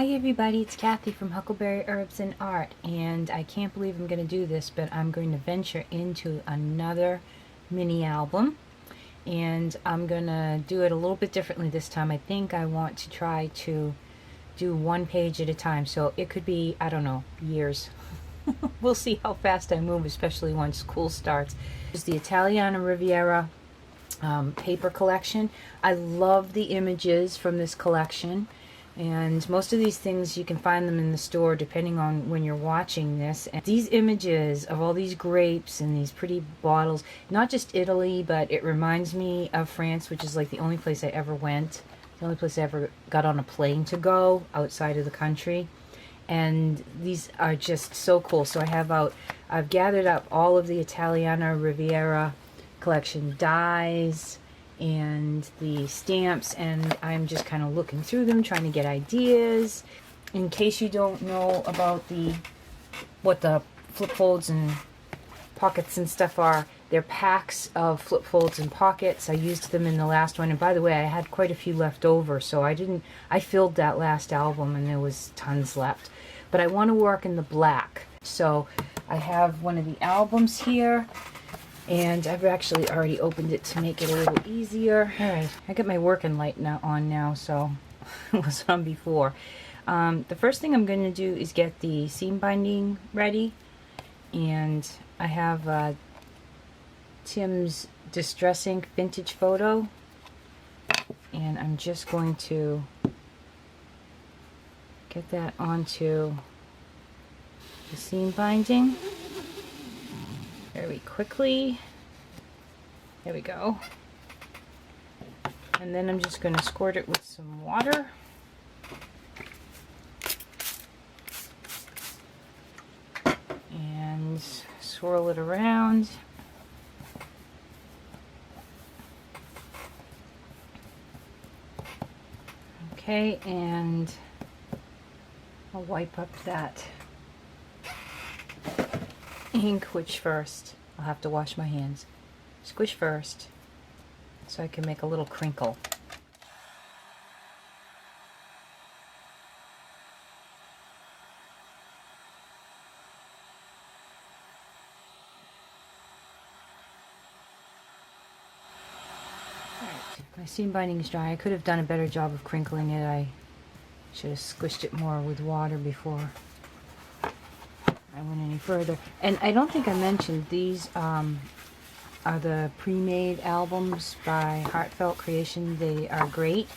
Hi everybody, it's Kathy from Huckleberry Herbs and Art, and I can't believe I'm going to do this, but I'm going to venture into another mini album, and I'm going to do it a little bit differently this time. I think I want to try to do one page at a time, so it could be, I don't know, years. We'll see how fast I move, especially once school starts. It's the Italiana Riviera paper collection. I love the images from this collection. And most of these things you can find them in the store depending on when you're watching this. And these images of all these grapes and these pretty bottles, not just Italy, but it reminds me of France, which is like the only place I ever went. The only place I ever got on a plane to go outside of the country. And these are just so cool. So I've gathered up all of the Italiana Riviera collection dies and the stamps, and I'm just kind of looking through them, trying to get ideas. In case you don't know about what the flip folds and pockets and stuff are, they're packs of flip folds and pockets. I used them in the last one, and by the way, I had quite a few left over, so I filled that last album and there was tons left. But I want to work in the black, so I have one of the albums here. And I've actually already opened it to make it a little easier. Alright, I got my working light on, so it was on before. The first thing I'm going to do is get the seam binding ready. And I have Tim's Distress Ink Vintage Photo. And I'm just going to get that onto the seam binding very quickly. There we go. And then I'm just going to squirt it with some water. And swirl it around. Okay, and I'll wipe up that ink, which first I'll have to wash my hands. Squish first so I can make a little crinkle. Alright, my seam binding is dry. I could have done a better job of crinkling it. I should have squished it more with water before I went any further. And I don't think I mentioned these are the pre-made albums by Heartfelt Creation. They are great.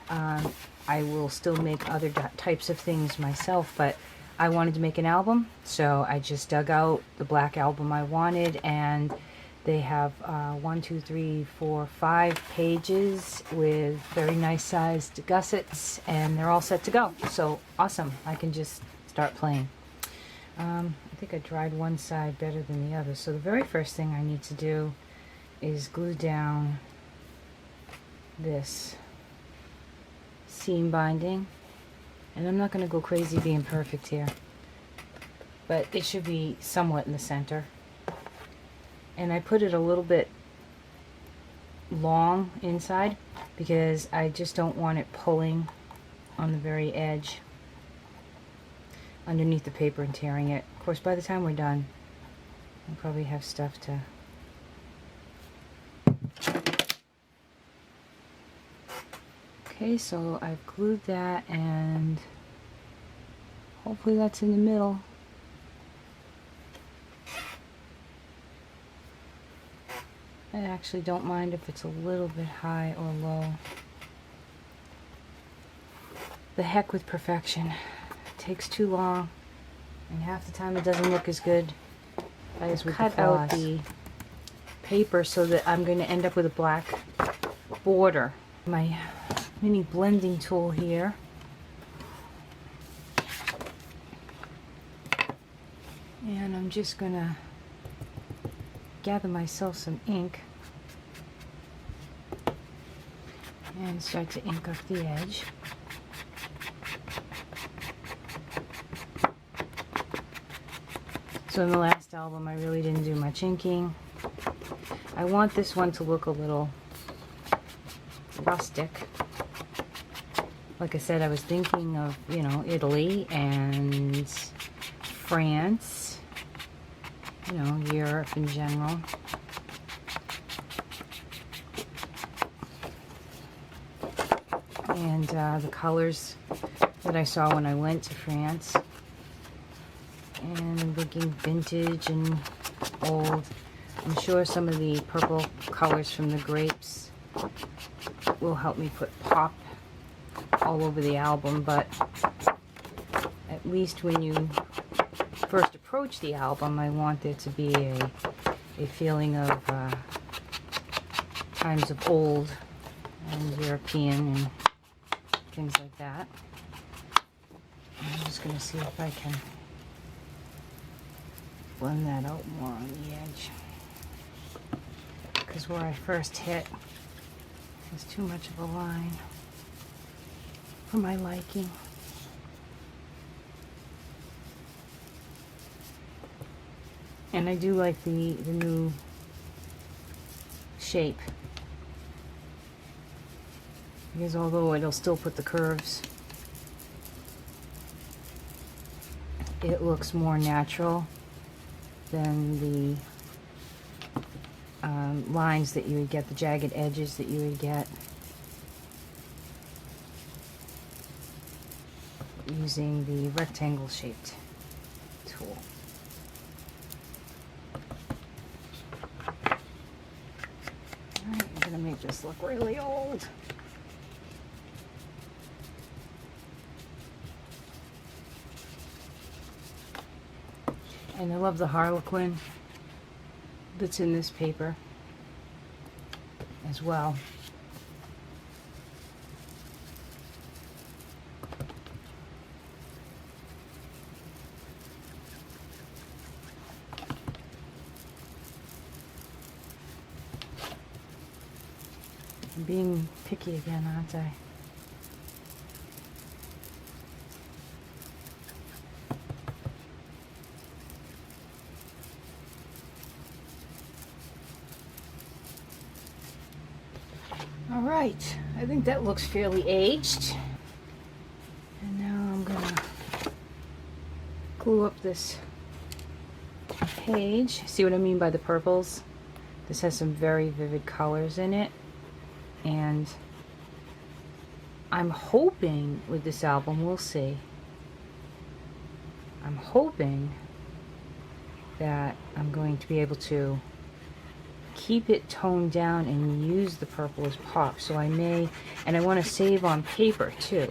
I will still make other types of things myself, but I wanted to make an album, so I just dug out the black album I wanted, and they have 1, 2, 3, 4, 5 pages with very nice sized gussets, and they're all set to go. So awesome, I can just start playing. I think I dried one side better than the other. So the very first thing I need to do is glue down this seam binding. And I'm not going to go crazy being perfect here, but it should be somewhat in the center. And I put it a little bit long inside because I just don't want it pulling on the very edge underneath the paper and tearing it. Of course, by the time we're done, we'll probably have stuff to okay, so I've glued that, and hopefully that's in the middle. I actually don't mind if it's a little bit high or low. The heck with perfection. Takes too long, and half the time it doesn't look as good as with the floss. Cut out the paper so that I'm going to end up with a black border. My mini blending tool here, and I'm just going to gather myself some ink and start to ink up the edge. So in the last album I really didn't do much inking. I want this one to look a little rustic. Like I said, I was thinking of, you know, Italy and France, you know, Europe in general. And the colors that I saw when I went to France. And I'm thinking vintage and old. I'm sure some of the purple colors from the grapes will help me put pop all over the album, but at least when you first approach the album, I want there to be a feeling of times of old and European and things like that. I'm just going to see if I can blend that out more on the edge, because where I first hit was too much of a line for my liking. And I do like the new shape, because although it'll still put the curves, it looks more natural than the lines that you would get, the jagged edges that you would get using the rectangle shaped tool. Alright, I'm going to make this look really old. And I love the Harlequin that's in this paper as well. I'm being picky again, aren't I? Alright, I think that looks fairly aged. And now I'm gonna glue up this page. See what I mean by the purples? This has some very vivid colors in it. And I'm hoping with this album, we'll see, I'm hoping that I'm going to be able to keep it toned down and use the purple as pop. So I may, and I want to save on paper too,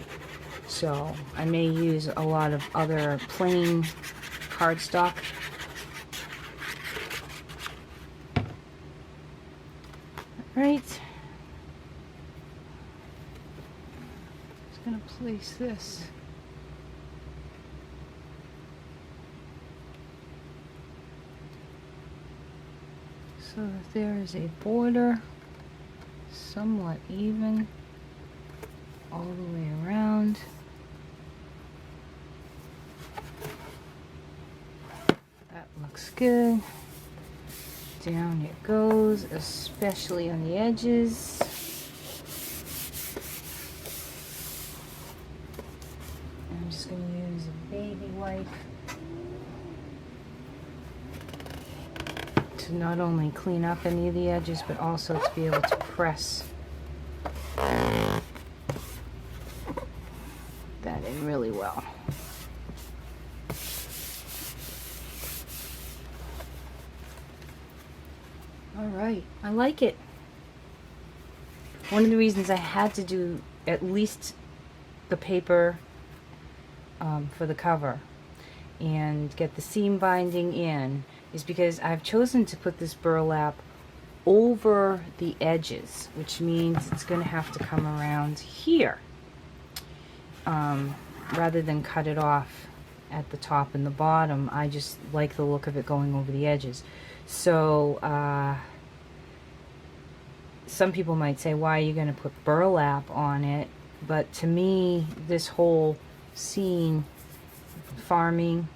so I may use a lot of other plain cardstock. Right, just gonna place this so that there is a border somewhat even all the way around. That looks good. Down it goes, especially on the edges. I'm just going to use a baby wipe to not only clean up any of the edges, but also to be able to press that in really well. Alright, I like it. One of the reasons I had to do at least the paper for the cover and get the seam binding in is because I've chosen to put this burlap over the edges, which means it's going to have to come around here rather than cut it off at the top and the bottom. I just like the look of it going over the edges. So some people might say, why are you going to put burlap on it? But to me, this whole scene, farming,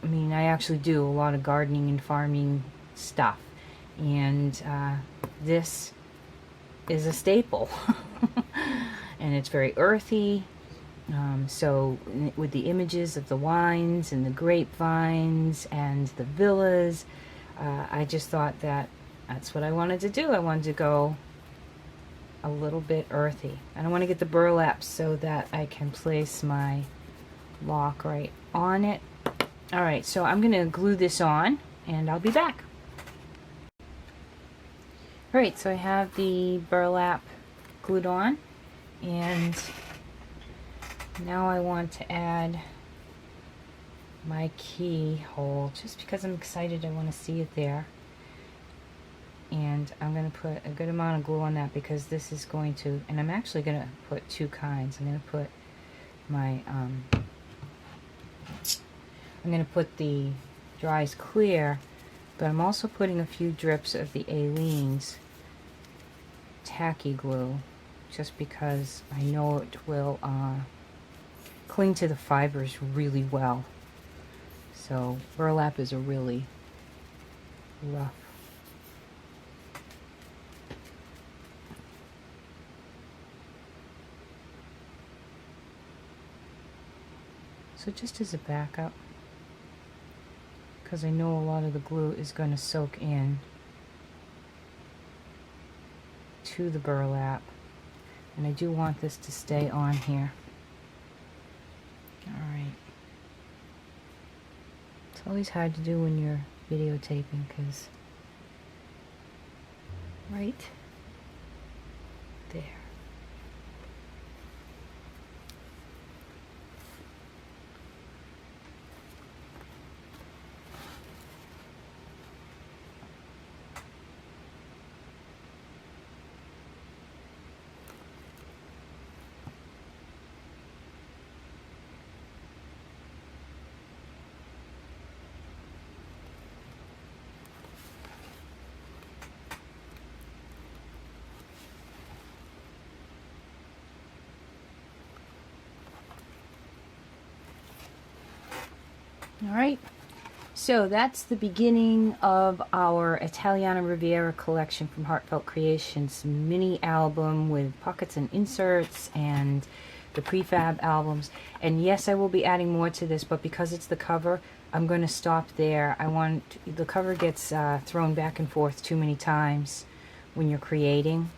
I mean, I actually do a lot of gardening and farming stuff, and this is a staple. and it's very earthy. So with the images of the wines and the grapevines and the villas, I just thought that that's what I wanted to do. I wanted to go a little bit earthy. I don't want to get the burlap so that I can place my lock right on it. Alright, so I'm going to glue this on and I'll be back. Alright, so I have the burlap glued on, and now I want to add my keyhole just because I'm excited. I want to see it there. And I'm going to put a good amount of glue on that because this is going to, and I'm actually going to put two kinds. I'm going to put my, I'm going to put the Dries Clear, but I'm also putting a few drips of the Aleene's tacky glue just because I know it will cling to the fibers really well. So burlap is a really rough. So just as a backup, because I know a lot of the glue is going to soak in to the burlap, and I do want this to stay on here. Alright. It's always hard to do when you're videotaping because right there. Alright, so that's the beginning of our Italiana Riviera collection from Heartfelt Creations mini album with pockets and inserts and the prefab albums. And yes, I will be adding more to this, but because it's the cover, I'm going to stop there. The cover gets thrown back and forth too many times when you're creating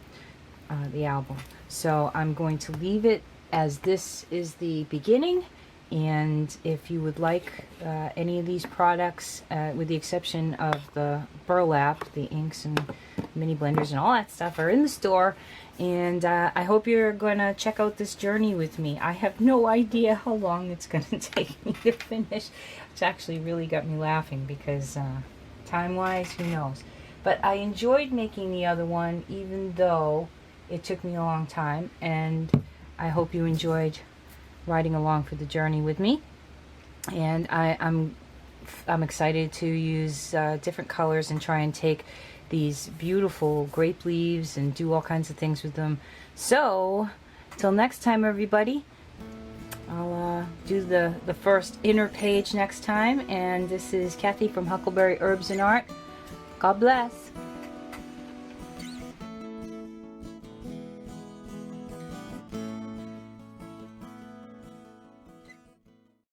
the album. So I'm going to leave it as this is the beginning. And if you would like any of these products, with the exception of the burlap, the inks and mini blenders and all that stuff are in the store. And I hope you're going to check out this journey with me. I have no idea how long it's going to take me to finish. It's actually really got me laughing because time-wise, who knows. But I enjoyed making the other one, even though it took me a long time. And I hope you enjoyed riding along for the journey with me, and I'm excited to use different colors and try and take these beautiful grape leaves and do all kinds of things with them. So till next time, everybody, I'll do the first inner page next time. And this is Kathy from Huckleberry Herbs and Art. God bless.